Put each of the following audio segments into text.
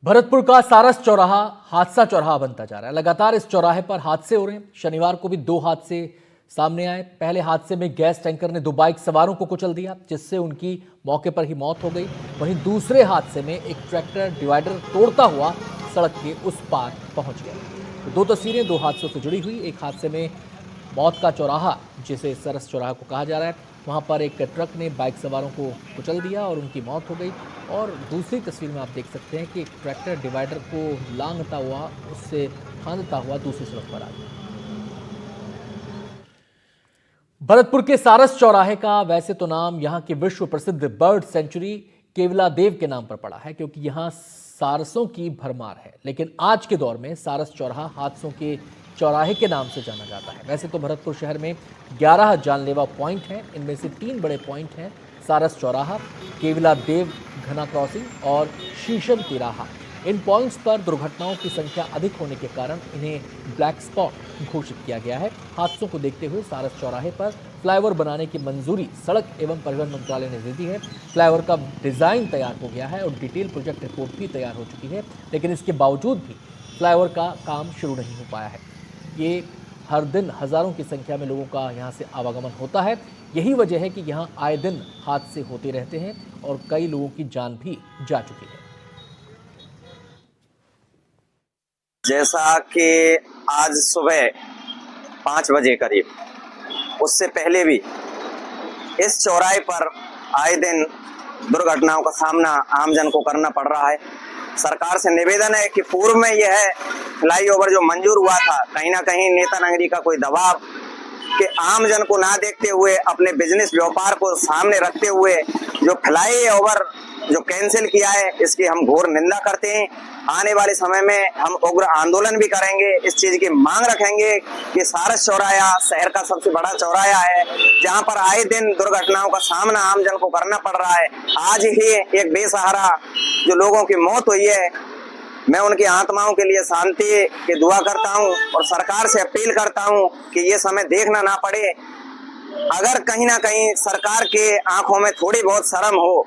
भरतपुर का सारस चौराहा हादसा चौराहा बनता जा रहा है। लगातार इस चौराहे पर हादसे हो रहे हैं। शनिवार को भी 2 हादसे सामने आए। पहले हादसे में गैस टैंकर ने 2 बाइक सवारों को कुचल दिया, जिससे उनकी मौके पर ही मौत हो गई। वहीं दूसरे हादसे में एक ट्रैक्टर डिवाइडर तोड़ता हुआ सड़क के उस पार पहुंच गया। तो 2 तस्वीरें 2 हादसों से जुड़ी हुई। एक हादसे में मौत का चौराहा, जिसे सरस चौराहा को कहा जा रहा है, वहाँ पर एक ट्रक ने बाइक सवारों को कुचल दिया और उनकी मौत हो गई। और दूसरी तस्वीर में आप देख सकते हैं कि एक ट्रैक्टर डिवाइडर को लांघता हुआ, उससे फांदता हुआ दूसरी सड़क पर आ गया। भरतपुर के सारस चौराहे का वैसे तो नाम यहाँ की विश्व प्रसिद्ध बर्ड सेंचुरी केवलादेव के नाम पर पड़ा है, क्योंकि यहाँ सारसों की भरमार है। लेकिन आज के दौर में सारस चौराहा हादसों के चौराहे के नाम से जाना जाता है। वैसे तो भरतपुर शहर में 11 जानलेवा पॉइंट हैं। इनमें से 3 बड़े पॉइंट हैं: सारस चौराहा, केवलादेव घना क्रॉसिंग और शीशम तिराहा। इन पॉइंट्स पर दुर्घटनाओं की संख्या अधिक होने के कारण इन्हें ब्लैक स्पॉट घोषित किया गया है। हादसों को देखते हुए सारस चौराहे पर फ्लाईओवर बनाने की मंजूरी सड़क एवं परिवहन मंत्रालय ने दे दी है। फ्लाईओवर का डिजाइन तैयार हो गया है और डिटेल प्रोजेक्ट रिपोर्ट भी तैयार हो चुकी है, लेकिन इसके बावजूद भी फ्लाईओवर का काम शुरू नहीं हो पाया है। ये हर दिन हजारों की संख्या में लोगों का यहाँ से आवागमन होता है। यही वजह है कि यहाँ आए दिन हादसे होते रहते हैं और कई लोगों की जान भी जा चुकी है। जैसा कि आज सुबह 5 बजे करीब, उससे पहले भी इस चौराहे पर आए दिन दुर्घटनाओं का सामना आमजन को करना पड़ रहा है। सरकार से निवेदन है कि पूर्व में यह फ्लाईओवर जो मंजूर हुआ था, कहीं ना कहीं नेता नगरी का कोई दबाव कि आमजन को ना देखते हुए, अपने बिजनेस व्यापार को सामने रखते हुए जो फ्लाईओवर जो कैंसिल किया है, इसकी हम घोर निंदा करते हैं। आने वाले समय में हम उग्र आंदोलन भी करेंगे। इस चीज की मांग रखेंगे कि सारस चौराहा शहर का सबसे बड़ा चौराहा है, जहां पर आए दिन दुर्घटनाओं का सामना आमजन को करना पड़ रहा है। आज ही एक बेसहारा जो लोगों की मौत हुई है, मैं उनकी आत्माओं के लिए शांति की दुआ करता हूं और सरकार से अपील करता हूं कि ये समय देखना ना पड़े। अगर कहीं ना कहीं सरकार के आंखों में थोड़ी बहुत शर्म हो,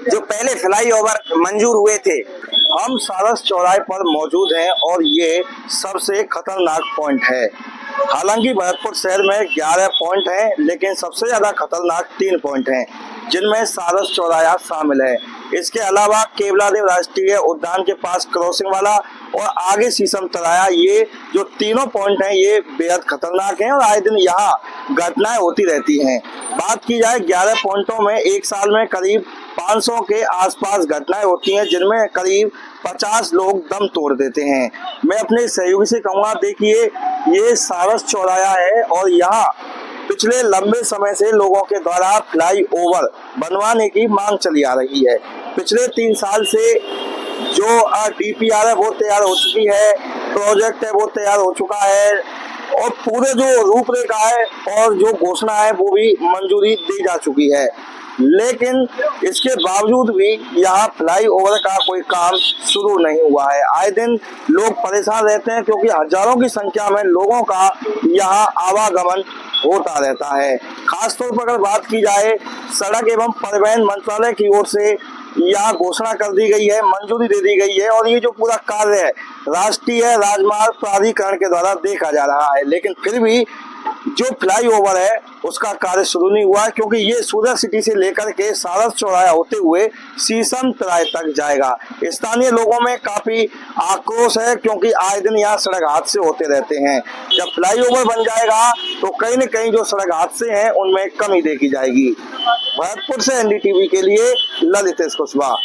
जो पहले फ्लाईओवर मंजूर हुए थे। हम सारस चौराहे पर मौजूद हैं और ये सबसे खतरनाक पॉइंट है। हालांकि भरतपुर शहर में 11 पॉइंट हैं, लेकिन सबसे ज्यादा खतरनाक 3 पॉइंट हैं, जिनमें सारस चौराहा शामिल है। इसके अलावा केवलादेव राष्ट्रीय उद्यान के पास क्रॉसिंग वाला और आगे शीशम तिराहा, ये जो तीनों पॉइंट हैं ये बेहद खतरनाक हैं और आए दिन यहाँ घटनाएं होती रहती हैं। बात की जाए 11 पॉइंटों में एक साल में करीब 500 के आसपास घटनाएं होती हैं, जिनमें करीब 50 लोग दम तोड़ देते हैं। मैं अपने सहयोगी से कहूँगा, देखिए ये सारस चौराहा है और यहाँ पिछले लंबे समय से लोगों के द्वारा फ्लाईओवर बनवाने की मांग चली आ रही है। पिछले 3 साल से जो DPR है वो तैयार हो चुकी है, प्रोजेक्ट है वो तैयार हो चुका है और पूरे जो रूपरेखा है और जो घोषणा है वो भी मंजूरी दी जा चुकी है। लेकिन इसके बावजूद भी यहाँ फ्लाईओवर का कोई काम शुरू नहीं हुआ है। आए दिन लोग परेशान रहते हैं, क्योंकि हजारों की संख्या में लोगों का यहाँ आवागमन होता रहता है। खासतौर पर अगर बात की जाए, सड़क एवं परिवहन मंत्रालय की ओर से यहाँ घोषणा कर दी गई है, मंजूरी दे दी गई है और ये जो पूरा कार्य है राष्ट्रीय राजमार्ग प्राधिकरण के द्वारा देखा जा रहा है। लेकिन फिर भी जो फ्लाईओवर है उसका कार्य शुरू नहीं हुआ है, क्योंकि ये सूरत सिटी से लेकर के सारस चौराहा होते हुए शीशम तिराहे तक जाएगा। स्थानीय लोगों में काफी आक्रोश है, क्योंकि आए दिन यहाँ सड़क हादसे होते रहते हैं। जब फ्लाईओवर बन जाएगा तो कहीं न कहीं जो सड़क हादसे हैं उनमें कमी देखी जाएगी। भरतपुर से NDTV के लिए ललितेश कुशवाहा।